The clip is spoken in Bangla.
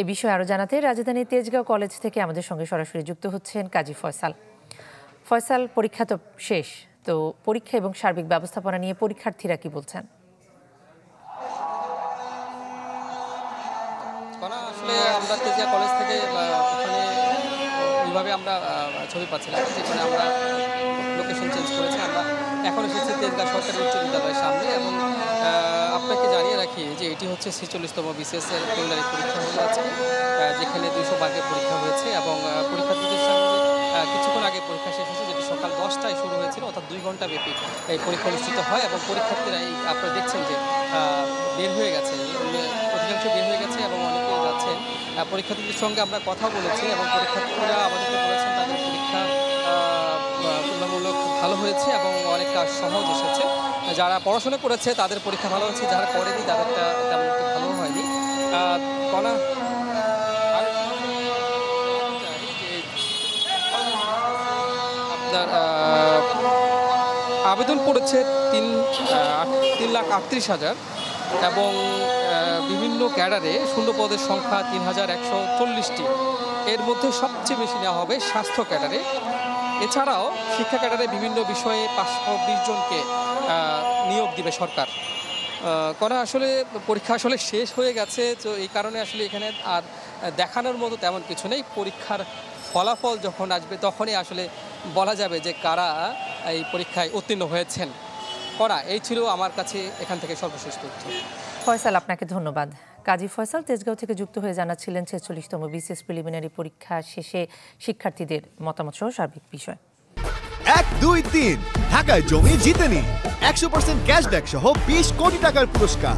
এ বিষয়ে আরো জানাতে রাজধানীর তেজগাঁও কলেজ থেকে আমাদের সঙ্গে সরাসরি যুক্ত হচ্ছেন কাজী ফয়সাল। ফয়সাল, পরীক্ষা তো শেষ, তো পরীক্ষা এবং সার্বিক ব্যবস্থাপনা নিয়ে পরীক্ষার্থীরা কি বলছেন? আসলে আমরা তেজগাঁও কলেজ থেকে ওখানে ওইভাবে আমরা ছবি পাচ্ছিলাম, যেখানে আমরা লোকেশন চেঞ্জ করেছি। আমরা এখন এসেছি তেজগাঁও সরকারি উচ্চ বিদ্যালয়ের সামনে এবং আপনাকে জানিয়ে রাখি যে এটি হচ্ছে 46তম BCS এর প্রিলিমিনারি পরীক্ষা হয়ে আছে, যেখানে 200 ভাগে পরীক্ষা হয়েছে এবং পরীক্ষার্থীদের সামনে কিছুক্ষণ আগে পরীক্ষা শেষ হয়েছে, যেটি সকাল 10টায় শুরু হয়েছিল, অর্থাৎ 2 ঘন্টা ব্যাপী এই পরীক্ষা অনুষ্ঠিত হয় এবং পরীক্ষার্থীরা আপনারা দেখছেন যে বের হয়ে গেছে, অধিকাংশ বের হয়ে গেছে এবং অনেকেই যাচ্ছেন। পরীক্ষার্থীদের সঙ্গে আমরা কথা বলেছি এবং পরীক্ষার্থীরা আমাদেরকে বলেছেন তাদের পরীক্ষা তুলনামূলক ভালো হয়েছে এবং অনেকটা সহজ এসেছে। যারা পড়াশোনা করেছে তাদের পরীক্ষা ভালো হয়েছে, যারা করেনি তাদেরটা তেমন একটু ভালো হয়নি। আপনার আবেদন পড়েছে 3,38,000 এবং বিভিন্ন ক্যাডারে শূন্য পদের সংখ্যা 3,140টি। এর মধ্যে সবচেয়ে বেশি নেওয়া হবে স্বাস্থ্য ক্যাডারে। এছাড়াও শিক্ষা ক্যাডারে বিভিন্ন বিষয়ে 520 জনকে নিয়োগ দিবে সরকার। আসলে পরীক্ষা আসলে শেষ হয়ে গেছে, তো এই কারণে আসলে এখানে আর দেখানোর মতো তেমন কিছু নেই। পরীক্ষার ফলাফল যখন আসবে তখনই আসলে বলা যাবে যে কারা এই পরীক্ষায় উত্তীর্ণ হয়েছেন। এই ছিল আমার কাছে এখান থেকে সর্বশেষ তথ্য। ফয়সাল, আপনাকে ধন্যবাদ। কাজী ফয়সাল তেজগাঁও থেকে যুক্ত হয়ে জানাচ্ছিলেন 46তম BCS প্রিলিমিনারি পরীক্ষা শেষে শিক্ষার্থীদের মতামত সহ সার্বিক বিষয়। 1, 2, 3 ঢাকায় জমি জিতে নিন 100% ক্যাশব্যাক সহ 20 কোটি টাকার পুরস্কার।